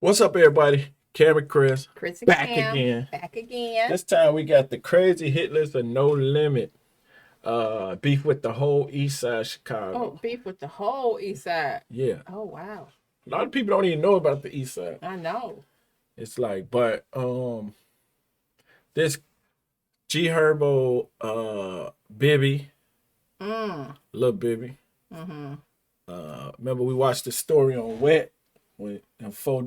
What's up, everybody? Cameron, Chris, Chris and back Cam, again. back again. This time we got the crazy hit list of No Limit. Beef with the whole East Side Oh, Chicago. beef with the whole East Side. Yeah, Oh, wow. a lot of people don't even know about the East Side. I know. It's like, but this G Herbo, Bibby, Mm. little Bibby. Mm-hmm. Remember we watched the story on Wet when four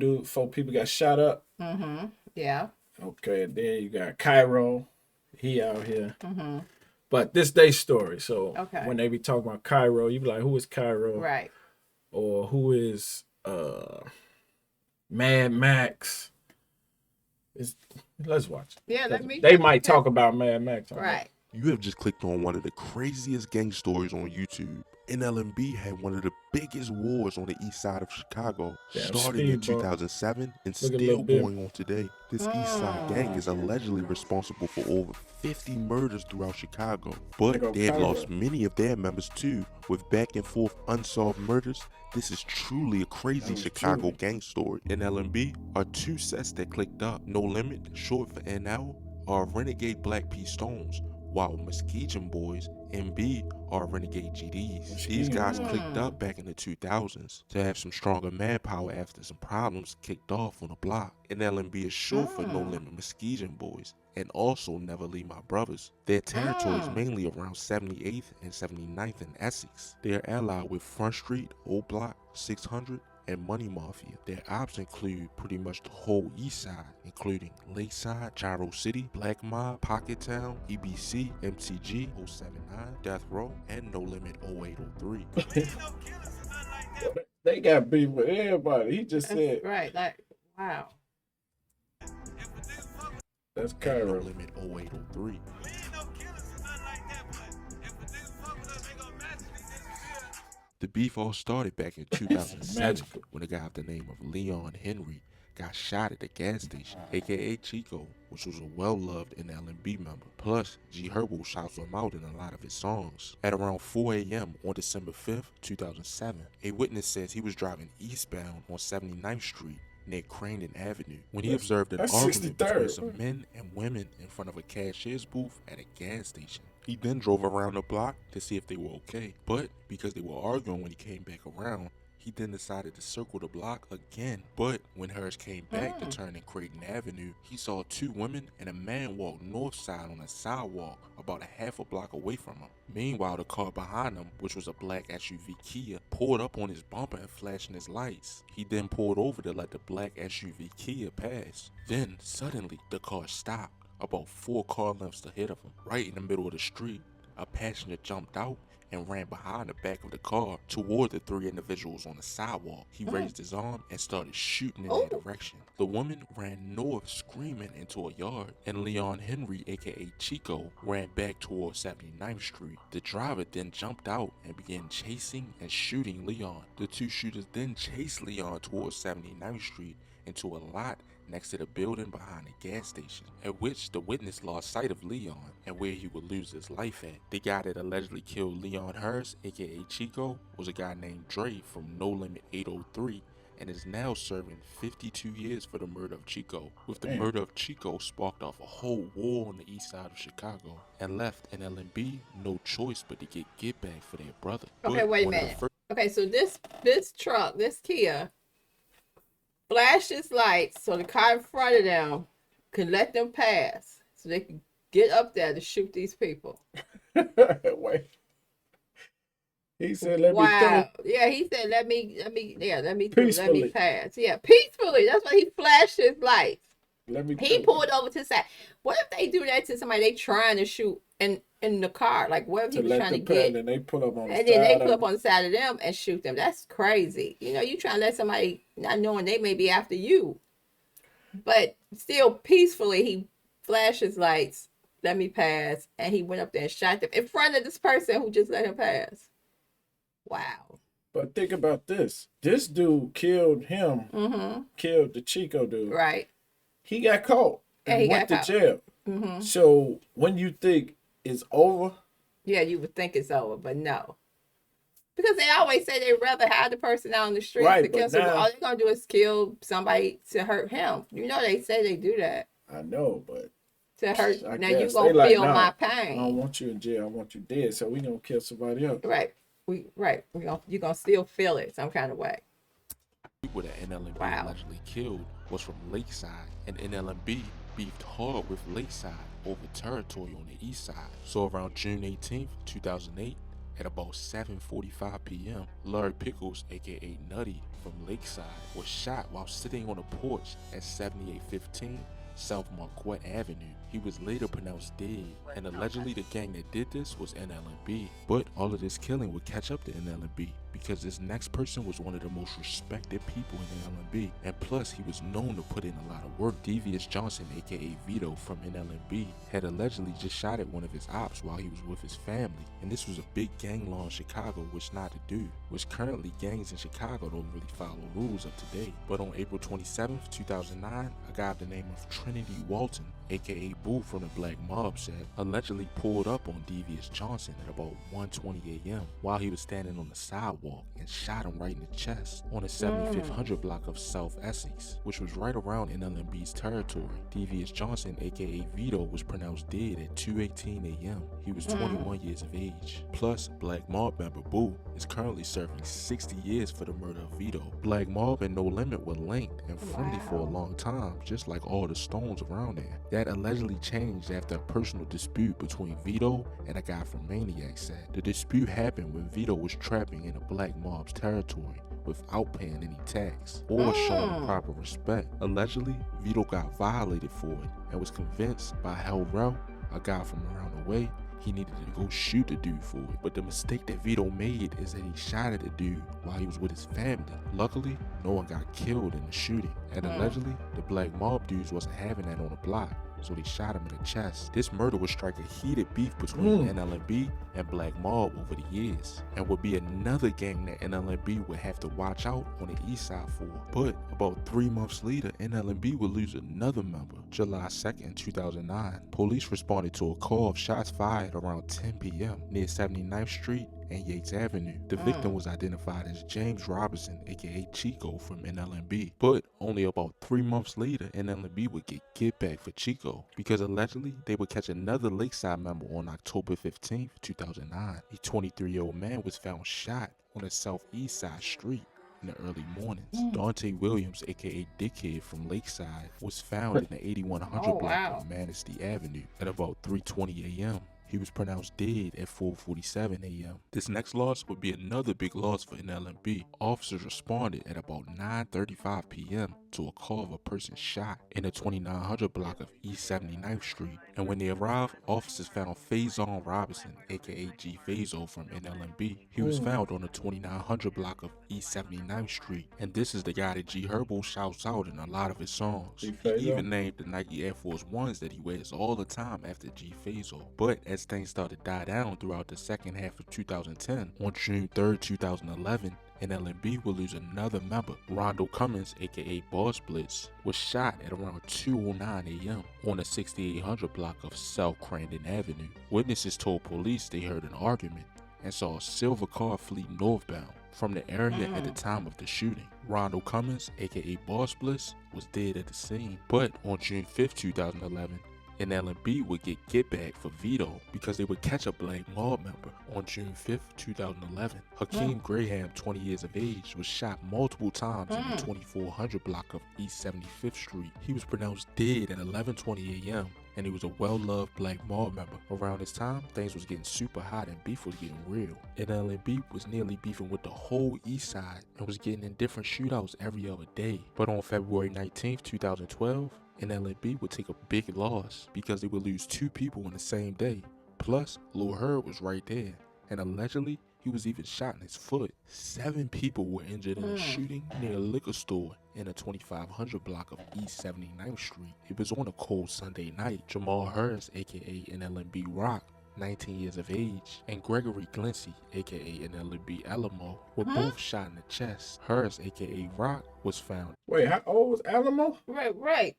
people got shot up. Mm-hmm. Yeah. Okay, and then you got Cairo. He out here. Mm-hmm. But this day story. So Okay. when they be talking about Cairo, you be like, who is Cairo? Right. Or who is Mad Max? It's, let's watch. Yeah, They might talk about Mad Max. Right. You have just clicked on one of the craziest gang stories on YouTube. NLMB had one of the biggest wars on the east side of Chicago, starting in 2007 and still going on today. This east side gang is allegedly responsible for over 50 murders throughout Chicago, but they have lost many of their members too, with back and forth unsolved murders. This is truly a crazy Chicago gang story. NLMB are two sets that clicked up. No Limit, short for NL, are Renegade Black P Stones, while Muskegon Boys, MB, are Renegade GDs. These guys clicked up back in the 2000s to have some stronger manpower after some problems kicked off on the block. NLMB is short for No Limit Muskegon Boys, and also Never Leave My Brothers. Their territory is mainly around 78th and 79th in Essex. They are allied with Front Street, Old Block, 600, and Money Mafia. Their ops include pretty much the whole east side, including Lakeside, Gyro City, Black Mob, Pocket Town, EBC, MTG, 079, Death Row, and No Limit 0803. They got beef with everybody. He just said. Right, like, wow. That's Cairo. No Limit 0803. The beef all started back in 2007 when a guy by the name of Leon Henry got shot at the gas station, aka Chico, which was a well-loved NLMB member. Plus, G Herbo shouts him out in a lot of his songs. At around 4 a.m. on December 5th, 2007, a witness says he was driving eastbound on 79th Street near Crandon Avenue when he observed an argument between some men and women in front of a cashier's booth at a gas station. He then drove around the block to see if they were okay, but because they were arguing when he came back around, he then decided to circle the block again. But when Harris came back to turn in Creighton Avenue, he saw two women and a man walk north side on a sidewalk about a half a block away from him. Meanwhile, the car behind him, which was a black SUV Kia, pulled up on his bumper and flashing his lights. He then pulled over to let the black SUV Kia pass. Then, suddenly, the car stopped about 4 car lengths ahead of him. Right in the middle of the street, a passenger jumped out and ran behind the back of the car toward the 3 individuals on the sidewalk. He raised his arm and started shooting in their direction. The woman ran north screaming into a yard, and Leon Henry, aka Chico, ran back toward 79th Street. The driver then jumped out and began chasing and shooting Leon. The two shooters then chased Leon towards 79th Street into a lot next to the building behind the gas station, at which the witness lost sight of Leon and where he would lose his life at. The guy that allegedly killed Leon Harris, aka Chico, was a guy named Dre from No Limit 803 and is now serving 52 years for the murder of Chico. With the murder of Chico sparked off a whole war on the east side of Chicago and left NLMB no choice but to get back for their brother. Okay, wait a minute. Okay, so this truck, this Kia, flashed its lights so the car in front of them could let them pass so they could get up there to shoot these people. Wait. He said, let me through. Yeah, he said, let me pass. Yeah, peacefully. That's why he flashed his lights. He pulled over to the side. What if they do that to somebody they trying to shoot in the car? Like, what if he was trying to get, and then they pull up on the side of them and shoot them? That's crazy. You know, you trying to let somebody, not knowing they may be after you, but still peacefully he flashed his lights, let me pass, and he went up there and shot them in front of this person who just let him pass. Wow. But think about this. This dude killed him, killed the Chico dude. Right. He got caught and went to jail. So when you think it's over, yeah, you would think it's over, but no. Because they always say they'd rather have the person out on the streets Right, to kill but someone. now- All they're gonna do is kill somebody to hurt him. You know they say they do that I know, but to hurt. I Now you guess gonna they like, feel nah, my I don't pain, want you in jail. I want you dead. So we gonna kill somebody else. right? You're gonna still feel it some kind of way. People that NLMB Wow. allegedly killed was from Lakeside, and NLMB beefed hard with Lakeside over territory on the east side. So around June 18th, 2008, at about 7:45 p.m., Larry Pickles, aka Nutty from Lakeside, was shot while sitting on a porch at 7815 South Marquette Avenue. He was later pronounced dead, and allegedly the gang that did this was NLMB. But all of this killing would catch up to NLMB because this next person was one of the most respected people in NLMB, and plus he was known to put in a lot of work. Devious Johnson, aka Vito from NLMB, had allegedly just shot at one of his ops while he was with his family, and this was a big gang law in Chicago which not to do, which currently gangs in Chicago don't really follow rules up to date. But on April 27th, 2009, a guy by the name of Trinity Walton, aka Boo from the Black Mob set, allegedly pulled up on Devious Johnson at about 1:20 a.m. while he was standing on the sidewalk and shot him right in the chest on the 7500 block of South Essex, which was right around NLMB's territory. Devious Johnson, aka Vito, was pronounced dead at 2:18 a.m. He was 21 years of age. Plus, Black Mob member Boo is currently serving 60 years for the murder of Vito. Black Mob and No Limit were linked and friendly for a long time, just like all the Stones around there. That allegedly changed after a personal dispute between Vito and a guy from Maniac said. The dispute happened when Vito was trapping in a Black Mob's territory without paying any tax or showing proper respect. Allegedly, Vito got violated for it and was convinced by Hell Rel, a guy from around the way, he needed to go shoot the dude for it. But the mistake that Vito made is that he shot at the dude while he was with his family. Luckily, no one got killed in the shooting, and allegedly, the Black Mob dudes wasn't having that on the block, so they shot him in the chest. This murder would strike a heated beef between NLMB and Black Mob over the years, and would be another gang that NLMB would have to watch out on the east side for. But about 3 months later, NLMB would lose another member. July 2nd, 2009, police responded to a call of shots fired around 10 p.m. near 79th Street and Yates Avenue. The victim was identified as James Robinson, aka Chico from NLMB. But only about 3 months later, NLMB would get back for Chico because allegedly they would catch another Lakeside member on October 15th, 2009. A 23-year-old man was found shot on a southeast side street in the early mornings. Dante Williams, aka Dickhead from Lakeside, was found in the 8100 block of Manistee Avenue at about 3:20 a.m. He was pronounced dead at 4:47 a.m. This next loss would be another big loss for NLMB. Officers responded at about 9:35 p.m. to a call of a person shot in the 2900 block of East 79th Street. And when they arrived, officers found Faison Robinson, aka G Fazo from NLMB. He was found on the 2900 block of East 79th Street. And this is the guy that G Herbo shouts out in a lot of his songs. He even named the Nike Air Force Ones that he wears all the time after G Fazo. But as things started to die down throughout the second half of 2010, on June 3rd, 2011, NLMB will lose another member. Rondo Cummins, aka Boss Blitz, was shot at around 2:09 a.m. on the 6800 block of South Crandon Avenue. Witnesses told police they heard an argument and saw a silver car flee northbound from the area at the time of the shooting. Rondo Cummins, aka Boss Blitz, was dead at the scene. But on June 5th, 2011, NLMB would get back for Vito because they would catch a Black Mob member. On June 5th, 2011, Hakeem Graham, 20 years of age, was shot multiple times in the 2400 block of East 75th Street. He was pronounced dead at 11:20 a.m. and he was a well-loved Black Mob member. Around this time, things was getting super hot and beef was getting real. NLMB was nearly beefing with the whole East Side and was getting in different shootouts every other day. But on February 19th, 2012, NLMB would take a big loss because they would lose 2 people in the same day. Plus, Lil Herb was right there, and allegedly, he was even shot in his foot. 7 people were injured in a shooting near a liquor store in the 2500 block of East 79th Street. It was on a cold Sunday night. Jamal Harris, aka NLMB Rock, 19 years of age, and Gregory Glincy, aka NLMB Alamo, were both shot in the chest. Harris, aka Rock, was found. Wait, how old was Alamo? Right.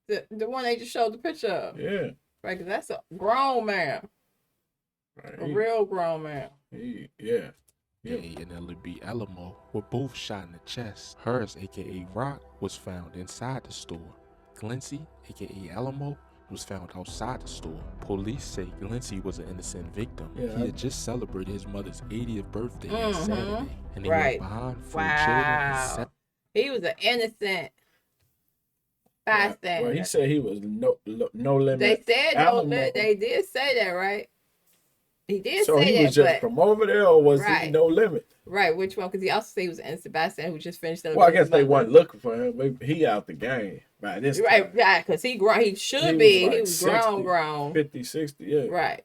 The one they just showed the picture of. Yeah. Right, 'cause that's a grown man. Right. A real grown man. Yeah. aka NLMB Alamo, were both shot in the chest. Hers, aka Rock, was found inside the store. Glency, aka Alamo, was found outside the store. Police say Glency was an innocent victim. Yeah, He had just celebrated his mother's 80th birthday on Mhm. Saturday, and he Right. left behind 4 children and Wow. 7. He was an innocent bystander. Well, he said he was no limit. They said no Alamo. limit. They did say that, right? He did So say he that, was just but from over there, or was he Right. no limit? right, which one? Because he also said he was an innocent bystander who just finished Well, I celebrating guess his they mother. weren't looking for him. Maybe he out the game by this Right, time. right, because he should He was be. like He was 60. grown. 50, 60, yeah. Right.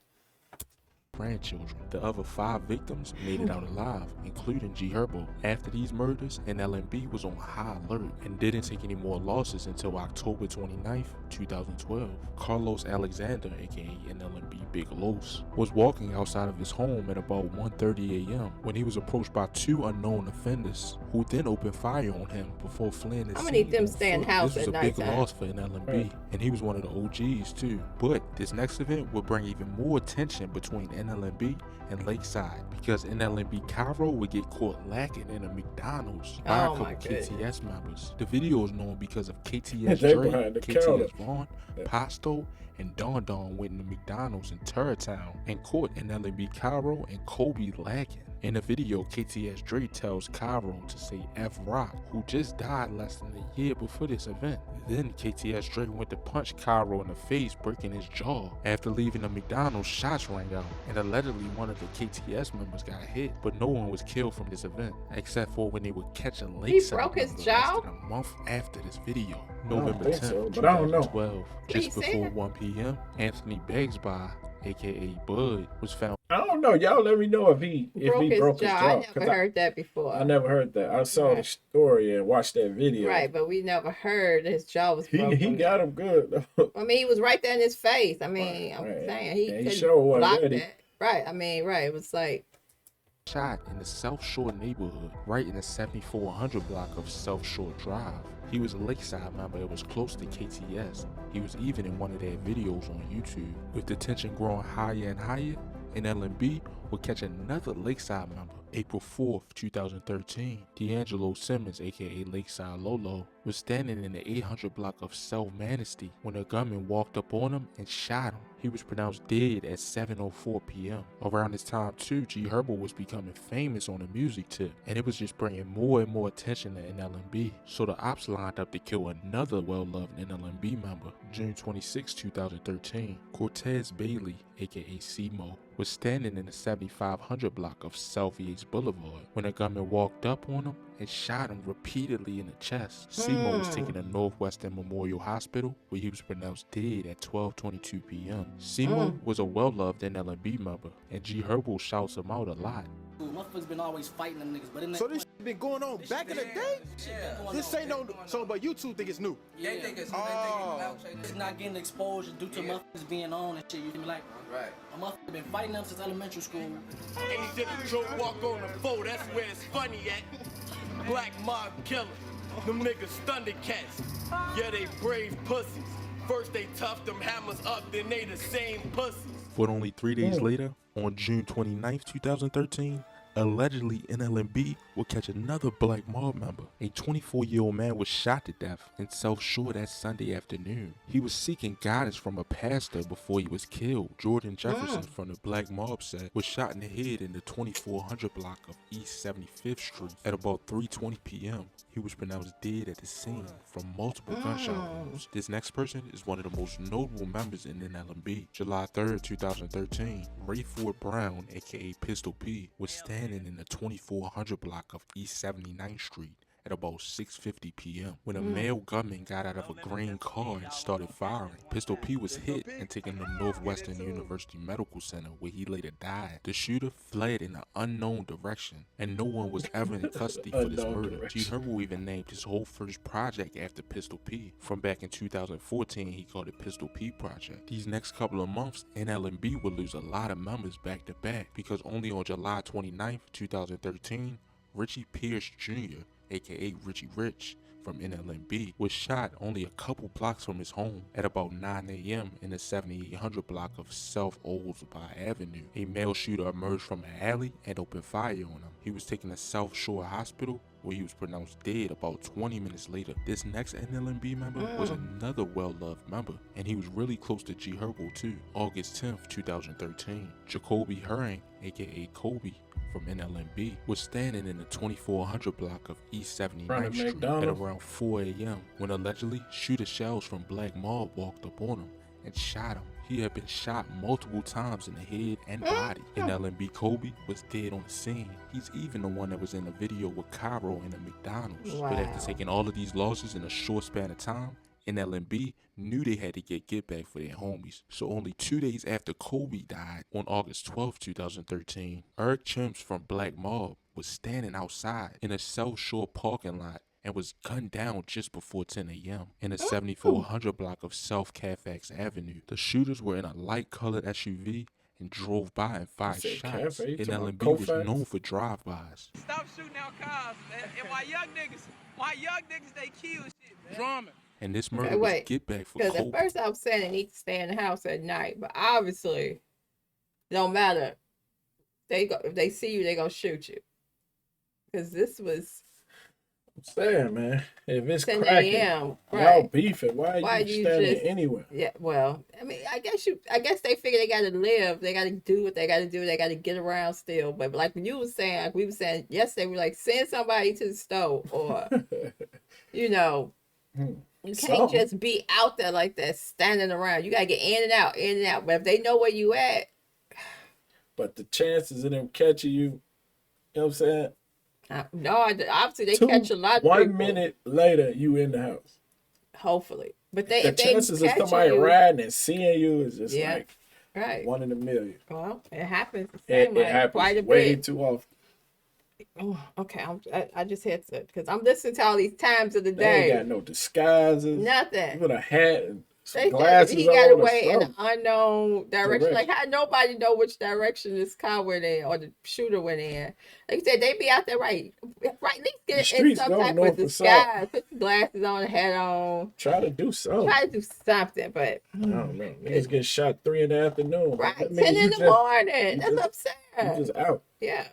Grandchildren. The other 5 victims made it out alive, including G Herbo. After these murders, NLMB was on high alert and didn't take any more losses until October 29th, 2012. Carlos Alexander, aka NLMB Big Los, was walking outside of his home at about 1:30 a.m. when he was approached by 2 unknown offenders, who then opened fire on him before fleeing the I'm scene. gonna need them on stay in foot. house This was at a big nighttime. loss for NLMB, Right. and he was one of the OGs too. But this next event would bring even more tension between NLMB and Lakeside, because NLMB Cairo would get caught lacking in a McDonald's by Oh, a my couple goodness. KTS members. The video is known because of KTS They Dre, behind the KTS counter. Vaughn, Pasto, and Don Don went into McDonald's in Tarrytown and caught NLMB Cairo and Kobe lacking. In the video, KTS Dre tells Cairo to say F Rock, who just died less than a year before this event. Then KTS Dre went to punch Cairo in the face, breaking his jaw. After leaving the McDonald's, shots rang out, and allegedly one of the KTS members got hit, but no one was killed from this event, except for when they would catch a Lakeside broke his member jaw? less than a month after this video. don't November think 10th, so, but I don't know. 2012, He just before said- 1 p.m., Anthony Begsby, aka Bud, was found. I don't know. Y'all let me know if he broke his jaw. I 'cause never heard that before. I never heard that. I saw the Right. story and watched that video. Right, but we never heard his jaw was broken. He got him good though. I mean, he was right there in his face. I mean, Right, I'm right. saying he And he couldn't sure wasn't block ready. that. Right. I mean, right. It was like, Shot in the South Shore neighborhood, right in the 7400 block of South Shore Drive. He was a Lakeside member that was close to KTS. He was even in one of their videos on YouTube. With the tension growing higher and higher, NLMB would catch another Lakeside member. April 4th, 2013, D'Angelo Simmons, aka Lakeside Lolo, was standing in the 800 block of South Manistee when a gunman walked up on him and shot him. He was pronounced dead at 7:04 p.m. Around this time too, G Herbo was becoming famous on the music tip, and it was just bringing more and more attention to NLMB. So the ops lined up to kill another well-loved NLMB member. June 26, 2013, Cortez Bailey, aka C-Mo, was standing in the 7500 block of Southeast Boulevard when a gunman walked up on him and shot him repeatedly in the chest. C-Mo was taken to Northwestern Memorial Hospital, where he was pronounced dead at 12:22 p.m. C-Mo was a well-loved NLMB member, and G Herbo shouts him out a lot. Motherfuckers been always fighting them niggas, but in So this shit been going on back in the day? This ain't no. So, but you two think it's new? They think it's it's not getting exposure due to motherfuckers being on and shit. You feel me? Like, right? A motherfucker been fighting them since elementary school. And he did a joke walk on the boat, that's where it's funny at. Black mob killer, them niggas Thundercats. Yeah, they brave pussies. First they tough them hammers up, then they the same pussies. But only 3 days later, on June 29th, 2013, allegedly NLMB would catch another black mob member. A 24-year-old man was shot to death in South Shore that Sunday afternoon. He was seeking guidance from a pastor before he was killed. Jordan Jefferson from the black mob set was shot in the head in the 2400 block of East 75th Street at about 3:20 p.m. He was pronounced dead at the scene from multiple gunshot wounds. This next person is one of the most notable members in NLMB. July 3rd, 2013, Rayford Brown, aka Pistol P, was standing in the 2400 block of East 79th Street at about 6:50 p.m. when a male gunman got out of a green car and started firing. Pistol P was hit and taken to Northwestern University Medical Center, where he later died. The shooter fled in an unknown direction, and no one was ever in custody for this Unknown murder. G direction. Herbo even named his whole first project after Pistol P. From back in 2014, he called it Pistol P Project. These next couple of months, NLMB would lose a lot of members back to back, because only on July 29th, 2013, Richie Pierce Jr., aka Richie Rich, from NLMB, was shot only a couple blocks from his home at about 9 a.m. in the 7800 block of South Oldsby Avenue. A male shooter emerged from an alley and opened fire on him. He was taken to South Shore Hospital, where he was pronounced dead about 20 minutes later. This next NLMB member was another well-loved member, and he was really close to G Herbo too. August 10th, 2013, Jacoby Herring, aka Kobe, from NLMB, was standing in the 2400 block of East 79th Street at around 4 a.m. when allegedly shooter shells from Black Mob walked up on him and shot him. He had been shot multiple times in the head and body. NLMB Kobe was dead on the scene. He's even the one that was in the video with Cairo in the McDonald's. Wow. But after taking all of these losses in a short span of time, NLMB knew they had to get back for their homies. So only 2 days after Kobe died, on August 12, 2013, Eric Chimps from Black Mob was standing outside in a South Shore parking lot and was gunned down just before 10 a.m. in the 7400 block of South Cafax Avenue. The shooters were in a light-colored SUV and drove by and fired shots. NLMB was known for drive-bys. Stop shooting out cars, man. And my young niggas, they kill shit, man. Drumming. And this murder was get back for Kobe. Because at first I was saying they need to stay in the house at night, but obviously, it don't matter. If they see you, they gonna shoot you. Because this was. I'm saying, man, if it's 10 cracking, a.m., y'all beefing. Why are you standing anywhere? Yeah, well, I mean, I guess they figure they gotta live. They gotta do what they gotta do. They gotta get around still. But like when you was saying, like we were saying yesterday, we like send somebody to the store or, you know. You can't just be out there like that, standing around. You gotta get in and out, in and out. But if they know where you at, but the chances of them catching you, you know what I'm saying? No, obviously they catch a lot of people. 1 minute later, you in the house. Hopefully, but the chances of somebody riding and seeing you is just like 1 in a million. Well, it happens. It happens quite a way too often. Oh, okay. I just had to, because I'm listening to all these times of the day. They ain't got no disguises. Nothing. With a hat and some glasses. He got away in an an unknown direction. Like how nobody know which direction this car went in or the shooter went in. Like you said, they be out there right. At least get in some type of disguise. Put the glasses on, the hat on. Try to do something. But I don't know. Niggas get shot 3 in the afternoon. Right, 10 in the morning. That's what I'm saying. You just out. Yeah.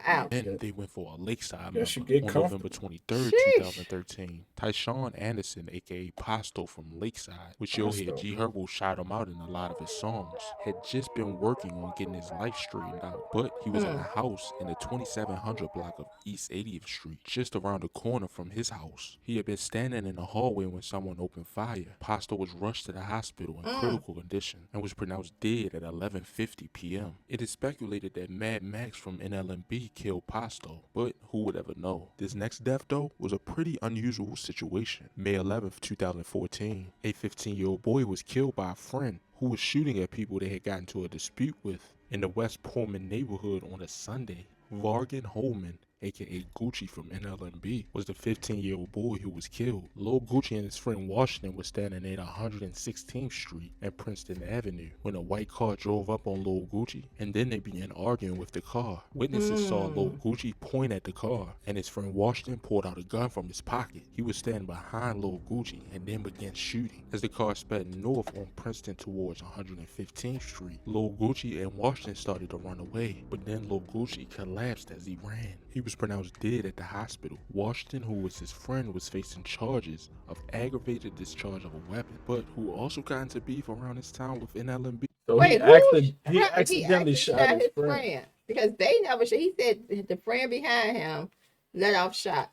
Wow. Then they went for a Lakeside member on November 23rd, 2013. Tyshawn Anderson, aka Pasto from Lakeside, which you'll hear G Herbo shout him out in a lot of his songs, had just been working on getting his life straightened out. But he was in a house in the 2700 block of East 80th Street, just around the corner from his house. He had been standing in the hallway when someone opened fire. Pasto was rushed to the hospital in critical condition and was pronounced dead at 11:50 p.m. It is speculated that Mad Max from NLMB killed Pasto, but who would ever know? This next death, though, was a pretty unusual situation. May 11th, 2014, a 15-year-old boy was killed by a friend who was shooting at people they had gotten into a dispute with in the West Pullman neighborhood on a Sunday. Vargan Holman, aka Gucci from NLMB, was the 15-year-old boy who was killed. Lil Gucci and his friend Washington were standing at 116th Street and Princeton Avenue when a white car drove up on Lil Gucci, and then they began arguing with the car. Witnesses saw Lil Gucci point at the car, and his friend Washington pulled out a gun from his pocket. He was standing behind Lil Gucci and then began shooting. As the car sped north on Princeton towards 115th Street, Lil Gucci and Washington started to run away, but then Lil Gucci collapsed as he ran. He was pronounced dead at the hospital. Washington, who was his friend, was facing charges of aggravated discharge of a weapon, but who also got into beef around his time with NLMB. So he accidentally shot his friend. Because they never shot. He said the friend behind him let off shots.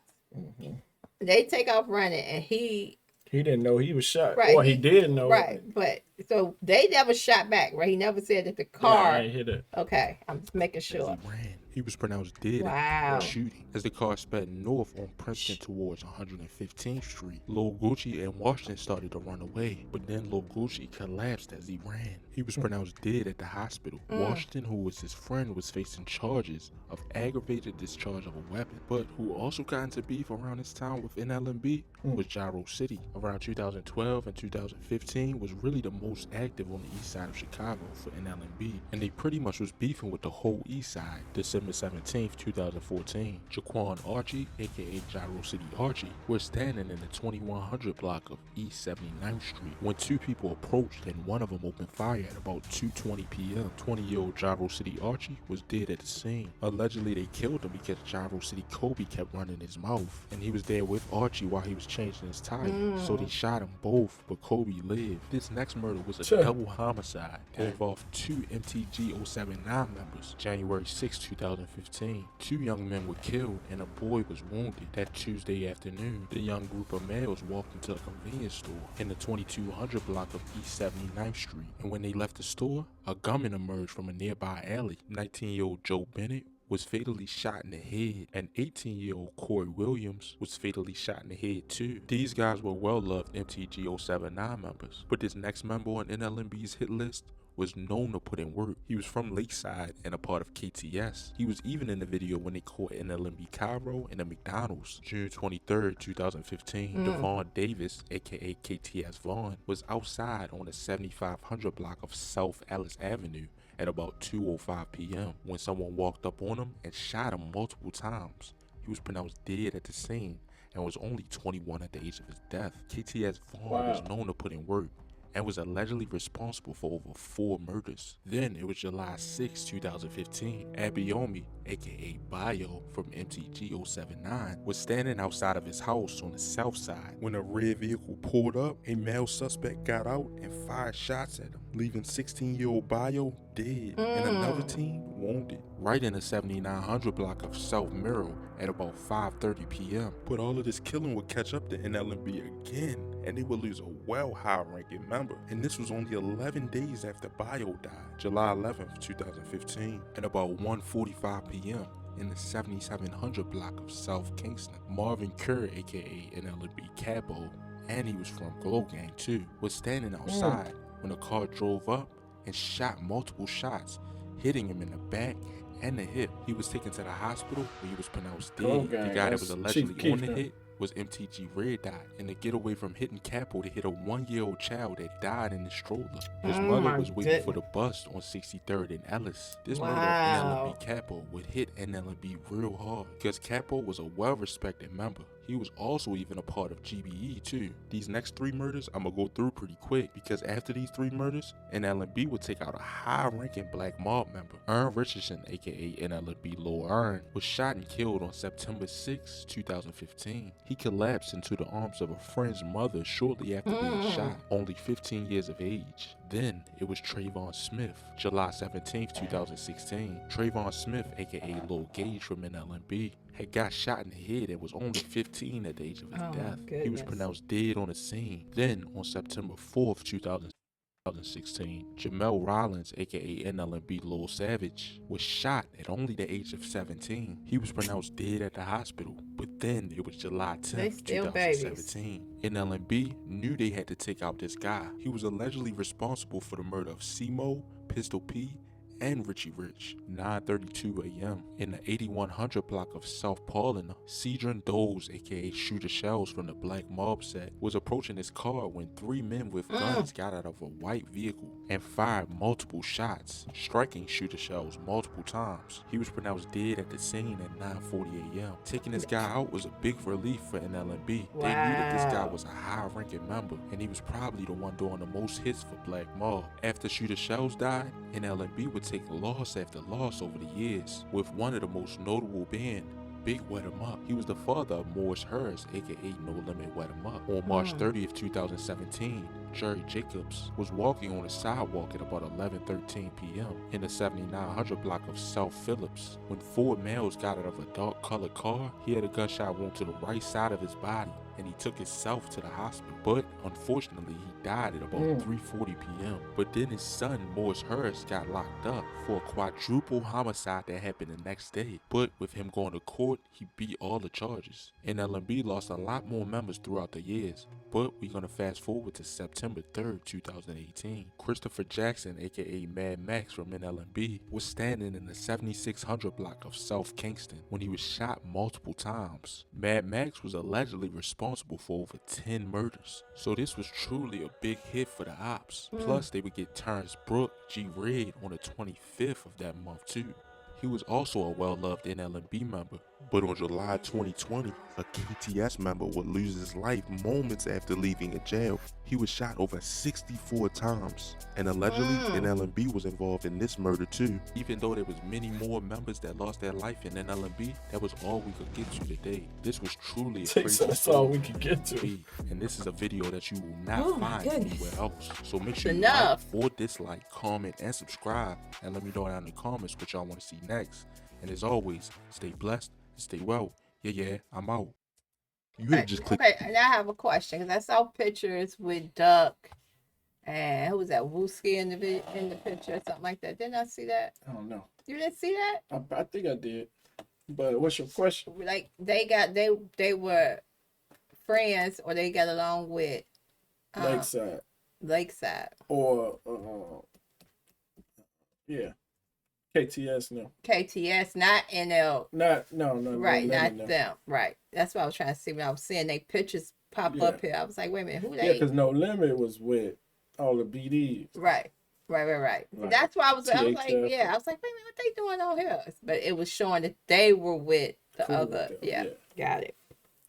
They take off running, and he didn't know he was shot. Right. Or he did know. Right. But so they never shot back, right? He never said that the car. Yeah, I hit it. Okay. I'm just making sure. As he ran. He was pronounced dead after shooting. As the car sped north on Princeton towards 115th Street, Lil Gucci and Washington started to run away, but then Lil Gucci collapsed as he ran. He was pronounced dead at the hospital. Washington, who was his friend, was facing charges of aggravated discharge of a weapon, but who also got into beef around his time with NLMB was Gyro City. Around 2012 and 2015 was really the most active on the east side of Chicago for NLMB, and they pretty much was beefing with the whole east side. The September 17th, 2014, Jaquan Archie, aka Gyro City Archie, was standing in the 2100 block of East 79th Street when two people approached and one of them opened fire at about 2:20 p.m. 20-year-old Gyro City Archie was dead at the scene. Allegedly, they killed him because Gyro City Kobe kept running his mouth, and he was there with Archie while he was changing his tire. So they shot them both, but Kobe lived. This next murder was a double homicide that involved two MTG 079 members. January 6, 2015, two young men were killed and a boy was wounded. That Tuesday afternoon, the young group of males walked into a convenience store in the 2200 block of East 79th Street, and when they left the store, a gunman emerged from a nearby alley. 19-year-old Joe Bennett was fatally shot in the head, and 18-year-old Corey Williams was fatally shot in the head too. These guys were well-loved MTG 079 members, but this next member on NLMB's hit list was known to put in work. He was from Lakeside and a part of KTS. He was even in the video when they caught NLMB Cairo in a McDonald's. June 23rd, 2015, Devon Davis, aka KTS Vaughn, was outside on the 7500 block of South Ellis Avenue at about 2:05 p.m. when someone walked up on him and shot him multiple times. He was pronounced dead at the scene and was only 21 at the age of his death. KTS Vaughn was known to put in work and was allegedly responsible for over 4 murders. Then it was July 6, 2015. Abiomi, aka Bio from MTG 079, was standing outside of his house on the south side when a red vehicle pulled up. A male suspect got out and fired shots at him, leaving 16-year-old Bio dead and another teen wounded. Right in the 7900 block of South Mirror at about 5:30 p.m. But all of this killing would catch up to NLMB again, and they would lose a well high-ranking member. And this was only 11 days after Bio died, July 11th, 2015, at about 1:45 p.m. in the 7700 block of South Kingston. Marvin Kerr, aka NLMB Cabo, and he was from Glow Gang too, was standing outside when a car drove up and shot multiple shots, hitting him in the back and the hip. He was taken to the hospital where he was pronounced dead. The guy that was allegedly on the hit was MTG Red Dot, and to get away from hitting Capo to hit a 1-year-old child that died in the stroller. His mother was waiting for the bus on 63rd and Ellis. This murder of NLMB Capo would hit NLMB real hard because Capo was a well-respected member. He was also even a part of GBE too. These next 3 murders I'm gonna go through pretty quick because after these 3 murders, NLMB would take out a high-ranking black mob member. Ern Richardson, aka NLMB Lil Ern, was shot and killed on September 6, 2015. He collapsed into the arms of a friend's mother shortly after being shot, only 15 years of age. Then it was Trayvon Smith, July 17, 2016. Trayvon Smith, aka Lil Gage from NLMB, had got shot in the head and was only 15 at the age of his death. He was pronounced dead on the scene. Then on September 4th, 2016, Jamel Rollins, aka NLMB Lil Savage, was shot at only the age of 17. He was pronounced dead at the hospital, but then it was July 10th, 2017. NLMB knew they had to take out this guy. He was allegedly responsible for the murder of Simo, Pistol P, and Richie Rich. 9:32 a.m. in the 8100 block of South Paulina, Cedron Doles, aka Shooter Shells from the Black Mob set, was approaching his car when 3 men with guns got out of a white vehicle and fired multiple shots, striking Shooter Shells multiple times. He was pronounced dead at the scene at 9:40 a.m. Taking this guy out was a big relief for NLMB. They knew that this guy was a high-ranking member, and he was probably the one doing the most hits for Black Mob. After Shooter Shells died, NLMB would take loss after loss over the years, with one of the most notable being Big Wet 'em Up. He was the father of Morris Harris, aka No Limit Wet 'em Up. On March 30th, 2017, Jerry Jacobs was walking on the sidewalk at about 11:13 p.m. in the 7900 block of South Phillips when 4 males got out of a dark colored car. He had a gunshot wound to the right side of his body, and he took himself to the hospital, but unfortunately he died at about 3:40 p.m. But then his son Morris Harris got locked up for a quadruple homicide that happened the next day, but with him going to court, he beat all the charges. NLMB lost a lot more members throughout the years, but we're gonna fast forward to September 3rd, 2018. Christopher Jackson, aka Mad Max from NLMB, was standing in the 7600 block of South Kingston when he was shot multiple times. Mad Max was allegedly responsible for over 10 murders, so this was truly a big hit for the ops. Plus, they would get Terrence Brooke, G Red, on the 25th of that month too. He was also a well-loved NLMB member, but on July 2020, a KTS member would lose his life moments after leaving a jail. He was shot over 64 times, and allegedly NLMB was involved in this murder too. Even though there was many more members that lost their life in NLMB, that was all we could get to today. This was truly a crazy That's all we could get to. and this is a video that you will not find anywhere else. So make sure you Enough. like or dislike, comment, and subscribe, and let me know down in the comments what y'all want to see next. And as always, stay blessed, stay well. Yeah, I'm out. You had just click. Okay, and I have a question because I saw pictures with Duck and who was that? Wooski in the picture or something like that. Didn't I see that? I don't know. You didn't see that? I think I did. But what's your question? Like they were friends or they got along with Lakeside. Or yeah. KTS, no. KTS, not NL. No. Right, no, not no. them. Right. That's what I was trying to see when I was seeing they pictures pop up here. I was like, wait a minute, who Yeah, they? because No Limit was with all the BDs. Right. Right. That's why I was like, TXF. wait a minute, what they doing on here? But it was showing that they were with the Cool with other. them, Yeah, yeah. got it.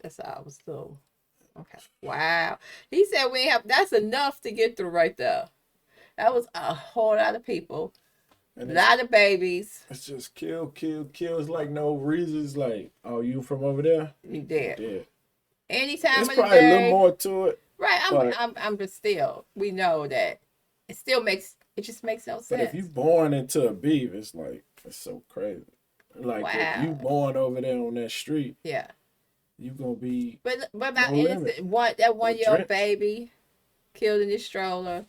That's how I was so. Okay. Wow. He said we ain't have. That's enough to get through right there. That was a whole lot of people. And A lot of babies. it's just kill. It's like no reason. It's like, oh, you from over there? You dead. Yeah. Anytime There's of the probably a little day. more to it. Right. but- I'm just still. We know that it still makes. It just makes no sense. But if you born into a beef, it's like, it's so crazy. Like, if you Wow. born over there on that street, Yeah. you gonna be, But about No innocent that 1-year-old Drenched. baby killed in his stroller.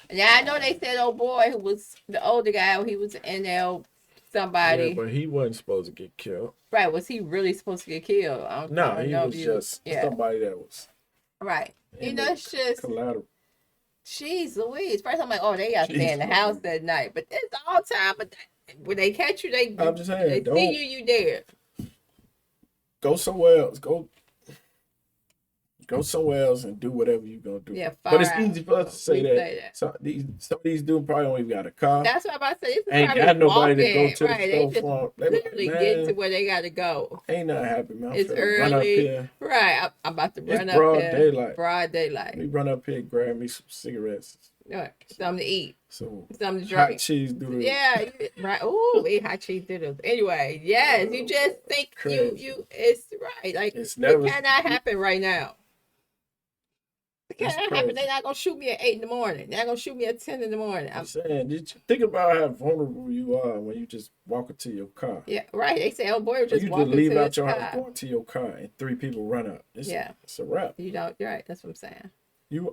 And I know they said old boy who was the older guy, he was an NL somebody. yeah, but he wasn't supposed to get killed. Right. Was he really supposed to get killed? I No, don't he know was if just somebody that was Right. You in know, the it's just collateral. jeez Louise. First I'm like, oh, they got to stay in the Jeez house Louise. that night. But it's all time, but when they catch you, I'm just saying, they don't see you dead. go somewhere else. Go somewhere else and do whatever you're gonna do. Yeah, but it's far easy for us to say We that. say that. Some of these dudes probably don't even got a car. That's what I'm about to say. This is Ain't probably got nobody to go walking. to the Right. They store just for 'em. They be like, literally man, get to where they got to go. ain't nothing happening, man. I'm It's finna run up early. here. Right. I'm about to It's run up broad here. daylight. Broad daylight. Let me run up here and grab me some cigarettes. Right. Something to eat. Some Something to hot drink. cheese doodle. Yeah. Right. Ooh, eat hot cheese doodles. Anyway, yes. You just think Crazy. it's right. Like It's never- it cannot happen right now. It It's cannot happen. crazy. They're not gonna shoot me at 8 in the morning. They're not gonna shoot me at 10 in the morning. I'm saying, did you think about how vulnerable you are when you just walk into your car? Yeah, right. They say, oh boy, Or just you walk just leave into out his your car. house, go into your car, and 3 people run up. It's a wrap. You don't. You're right. That's what I'm saying.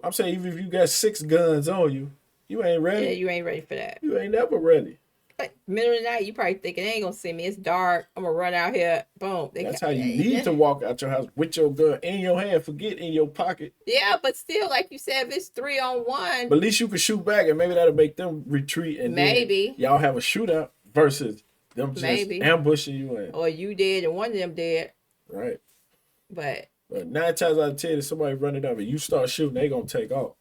I'm saying, even if you got 6 guns on you, you ain't ready. Yeah, you ain't ready for that. You ain't never ready. But middle of the night, you probably thinking they ain't gonna see me. It's dark. I'm gonna run out here. Boom. That's how you need to walk out your house with your gun in your hand. Forget in your pocket. Yeah, but still, like you said, if it's 3-on-1, But at least you can shoot back, and maybe that'll make them retreat. And Maybe. then y'all have a shootout versus them just Maybe. ambushing you in. or you did and one of them did. Right. But But 9 times out of 10, if somebody running up and you start shooting, they gonna take off.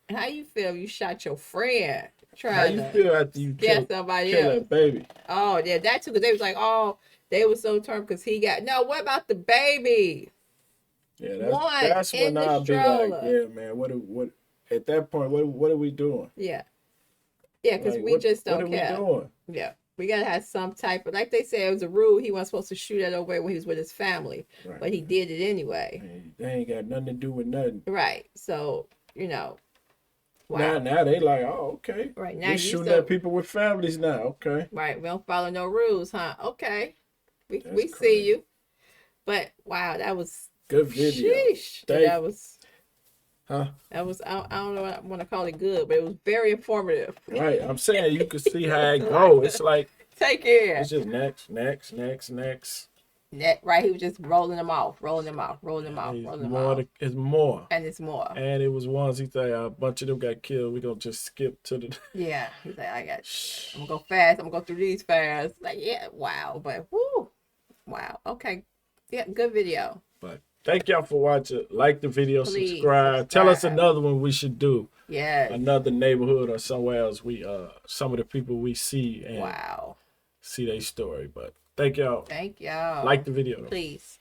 how you feel if you shot your friend How trying you to feel after you get kill somebody that else? baby? Oh, yeah, that too. Because they was like, oh, they were so turned because he got. No, what about the baby? Yeah, One that's in when the I'll be like, stroller. yeah, man. What? At that point, what are we doing? Yeah. Yeah, because Like, we just what don't are care. we doing? Yeah. We gotta have some type of, like they said, it was a rule. He wasn't supposed to shoot at over when he was with his family, Right. but he did it anyway. Man, they ain't got nothing to do with nothing. Right. So wow. Now they like, oh, okay. Right now We you shooting so at people with families now. Okay. right. We don't follow no rules, huh? Okay. We That's see you. But wow, that was Good video. sheesh. Thank- That was Huh? I don't know what I want to call it good, but it was very informative. Right. I'm saying you can see how it go. It's like Take care. it's just next. Right, he was just rolling them off. It's more. And it's more. And it was ones he said a bunch of them got killed. We gonna just skip to the. Yeah, he's like, I'm gonna go fast. I'm gonna go through these fast. Like, yeah, wow, but whoo, wow. Okay, yeah, good video. But thank y'all for watching. Like the video, Please, subscribe. Tell us subscribe. another one we should do. Yes. Another neighborhood or somewhere else. We some of the people we see and Wow. see their story. But thank y'all. Thank y'all. Like the video. Please.